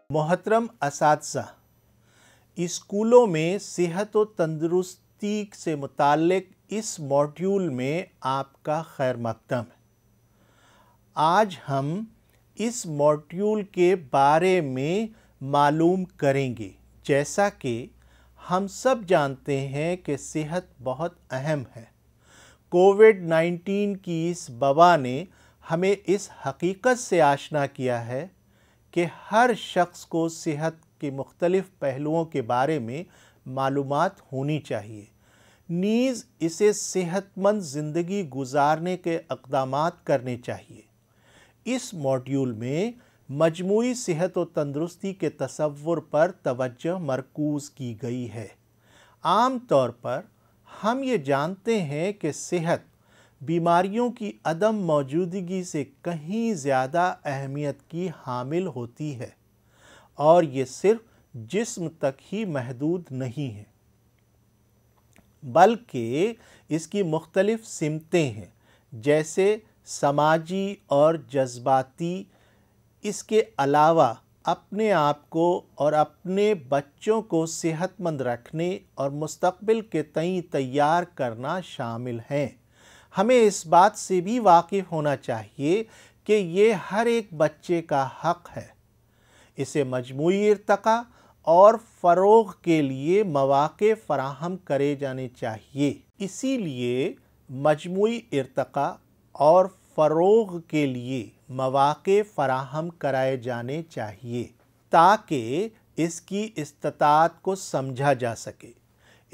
मोहतरम असातिज़ा, स्कूलों में सेहत व तंदुरुस्ती से मुताल्लिक इस मॉड्यूल में आपका खैर मक़दम है। आज हम इस मॉड्यूल के बारे में मालूम करेंगे। जैसा कि हम सब जानते हैं कि सेहत बहुत अहम है। कोविड-19 की इस वबा ने हमें इस हकीकत से आशना किया है कि हर शख्स को सेहत के मुख्तलिफ पहलुओं के बारे में मालूमात होनी चाहिए। नीज़ इसे सेहतमंद ज़िंदगी गुजारने के इक़दामात करने चाहिए। इस मॉड्यूल में मजमूई सेहत व तंदुरुस्ती के तसव्वुर पर तवज्जो मरकूज़ की गई है। आम तौर पर हम ये जानते हैं कि सेहत बीमारियों की अदम मौजूदगी से कहीं ज़्यादा अहमियत की हामिल होती है और ये सिर्फ जिस्म तक ही महदूद नहीं है, बल्कि इसकी मुख्तलिफ सिमतें हैं, जैसे समाजी और जज्बाती। इसके अलावा अपने आप को और अपने बच्चों को सेहतमंद रखने और मुस्तक़बिल के तय तैयार करना शामिल हैं। हमें इस बात से भी वाकिफ़ होना चाहिए कि ये हर एक बच्चे का हक़ है। इसे मजमूई इर्तक़ा और फ़रोग़ के लिए मौक़े फ़राहम करे जाने चाहिए। इसीलिए मजमूई इर्तक़ा और फ़रोग़ के लिए मौक़े फ़राहम कराए जाने चाहिए ताकि इसकी इस्तिताअत को समझा जा सके।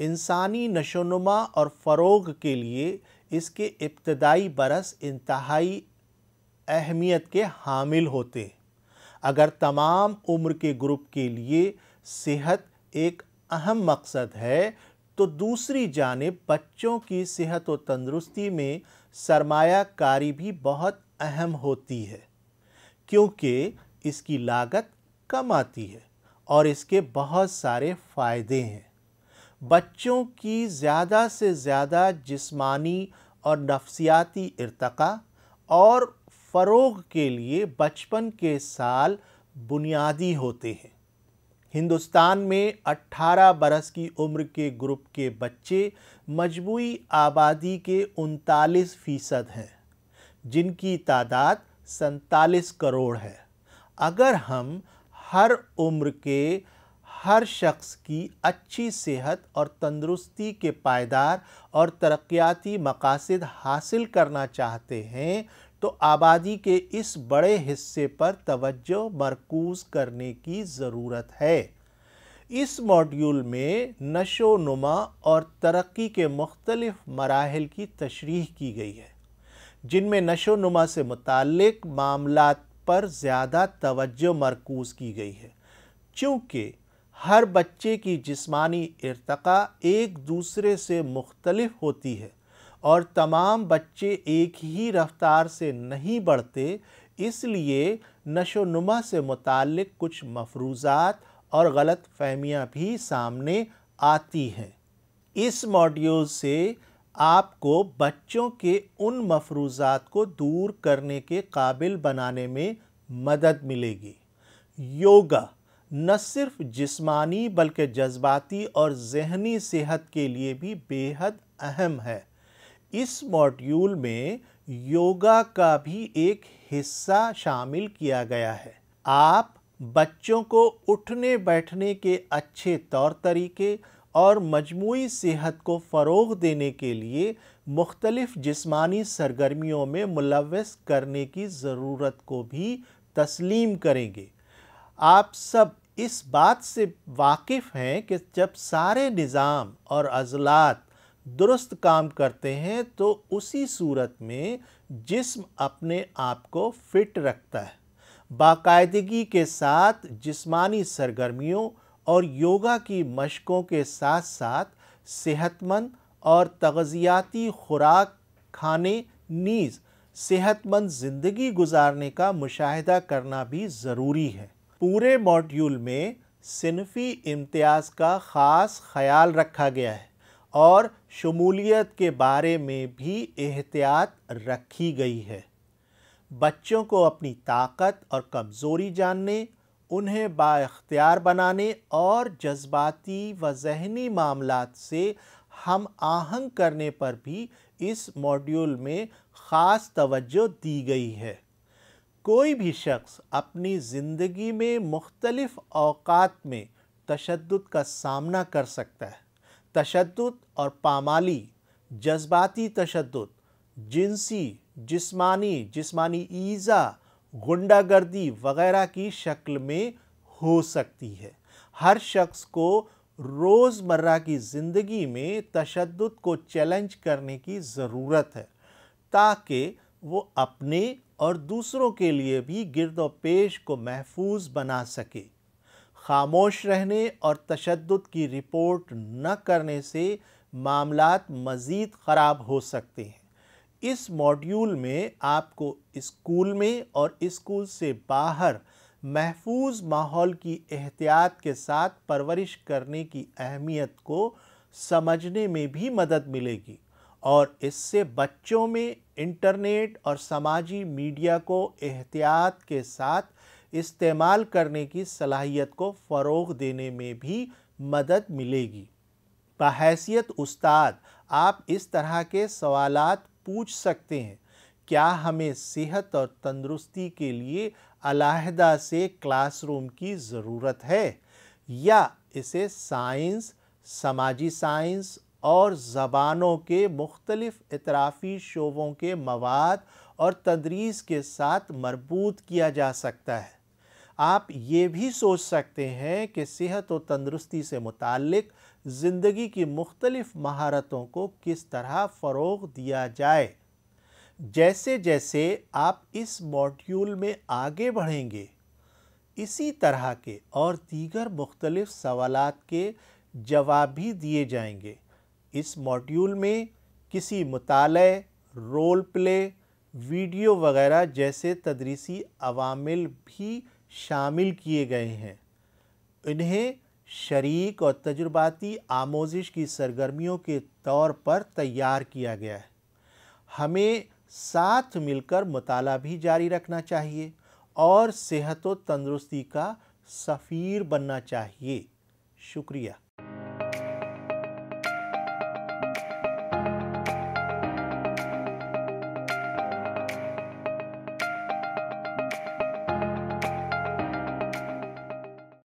इंसानी नशोनुमा और फ़रोग़ के लिए इसके इब्तदाई बरस इंतहाई अहमियत के हामिल होते हैं। अगर तमाम उम्र के ग्रुप के लिए सेहत एक अहम मकसद है, तो दूसरी जानिब बच्चों की सेहत व तंदुरुस्ती में सरमाया कारी भी बहुत अहम होती है, क्योंकि इसकी लागत कम आती है और इसके बहुत सारे फ़ायदे हैं। बच्चों की ज़्यादा से ज़्यादा जिस्मानी और नफ्सियाती इर्तक़ा और फ़रोग़ के लिए बचपन के साल बुनियादी होते हैं। हिंदुस्तान में 18 बरस की उम्र के ग्रुप के बच्चे मजमूई आबादी के 39% हैं, जिनकी तादाद 47 करोड़ है। अगर हम हर उम्र के हर शख्स की अच्छी सेहत और तंदुरुस्ती के पायदार और तरक्याती मकासद हासिल करना चाहते हैं, तो आबादी के इस बड़े हिस्से पर तवज्जो मरकूज़ करने की ज़रूरत है। इस मॉड्यूल में नशो नुमा और तरक्की के मुख्तलिफ मराहिल की तशरीह की गई है, जिनमें नशो नुमा से मुताल्लिक मामलात पर ज़्यादा तवज्जो मरकूज़ की गई है। चूँकि हर बच्चे की जिस्मानी इर्तक़ा एक दूसरे से मुख्तलिफ होती है और तमाम बच्चे एक ही रफ्तार से नहीं बढ़ते, इसलिए नशो नुमा से मुताल्लिक कुछ मफरूज़ात और गलत फहमियाँ भी सामने आती हैं। इस मॉड्यूल से आपको बच्चों के उन मफरूज़ात को दूर करने के काबिल बनाने में मदद मिलेगी। योगा न सिर्फ जिस्मानी बल्कि जज्बाती और ज़हनी सेहत के लिए भी बेहद अहम है। इस मॉड्यूल में योगा का भी एक हिस्सा शामिल किया गया है। आप बच्चों को उठने बैठने के अच्छे तौर तरीके और मजमूई सेहत को फ़रोग़ देने के लिए मुख्तलिफ जिस्मानी सरगर्मियों में मुलव्वस करने की ज़रूरत को भी तस्लीम करेंगे। आप सब इस बात से वाकिफ़ हैं कि जब सारे निज़ाम और अज़लात दुरुस्त काम करते हैं, तो उसी सूरत में जिस्म अपने आप को फ़िट रखता है। बाकायदगी के साथ जिस्मानी सरगर्मियों और योगा की मशकों के साथ साथ सेहतमंद और तग़ज़ियाती खुराक खाने नीज़ सेहतमंद ज़िंदगी गुजारने का मुशाहिदा करना भी ज़रूरी है। पूरे मॉड्यूल में सिनफ़ी इम्तियाज़ का ख़ास ख़याल रखा गया है और शमूलियत के बारे में भी एहतियात रखी गई है। बच्चों को अपनी ताकत और कमज़ोरी जानने, انہیں بااختیار بنانے اور جذباتی و ذہنی معاملات سے ہم آہنگ کرنے پر بھی اس موڈیول میں خاص توجہ دی گئی ہے۔ کوئی بھی شخص اپنی زندگی میں مختلف اوقات میں تشدد کا سامنا کر سکتا ہے۔ تشدد اور پامالی، جذباتی تشدد، جنسی، جسمانی ایذا، غنڈہ گردی وغیرہ کی شکل میں ہو سکتی ہے۔ ہر شخص کو روزمرہ کی زندگی میں تشدد کو چیلنج کرنے کی ضرورت ہے تاکہ وہ اپنے اور دوسروں کے لیے بھی گرد و پیش کو محفوظ بنا سکے۔ خاموش رہنے اور تشدد کی رپورٹ نہ کرنے سے معاملات مزید خراب ہو سکتے ہیں۔ اس موڈیول میں آپ کو اسکول میں اور اسکول سے باہر محفوظ ماحول کی احتیاط کے ساتھ پرورش کرنے کی اہمیت کو سمجھنے میں بھی مدد ملے گی اور اس سے بچوں میں انٹرنیٹ اور سماجی میڈیا کو احتیاط کے ساتھ استعمال کرنے کی صلاحیت کو فروغ دینے میں بھی مدد ملے گی۔ بحیثیت استاد آپ اس طرح کے سوالات پوچھ سکتے ہیں: کیا ہمیں صحت اور تندرستی کے لیے علیحدہ سے کلاس روم کی ضرورت ہے، یا اسے سائنس، سماجی سائنس اور زبانوں کے مختلف اطرافی شعبوں کے مواد اور تدریس کے ساتھ مربوط کیا جا سکتا ہے؟ آپ یہ بھی سوچ سکتے ہیں کہ صحت و تندرستی سے متعلق زندگی کی مختلف مہارتوں کو کس طرح فروغ دیا جائے۔ جیسے جیسے آپ اس موڈیول میں آگے بڑھیں گے، اسی طرح کے اور دیگر مختلف سوالات کے جواب بھی دیے جائیں گے۔ اس موڈیول میں کسی مطالعے، رول پلے، ویڈیو وغیرہ جیسے تدریسی عوامل بھی شامل کیے گئے ہیں۔ انہیں شریک اور تجرباتی آموزش کی سرگرمیوں کے طور پر تیار کیا گیا ہے۔ ہمیں ساتھ مل کر مطالعہ بھی جاری رکھنا چاہیے اور صحت و تندرستی کا سفیر بننا چاہیے۔ شکریہ۔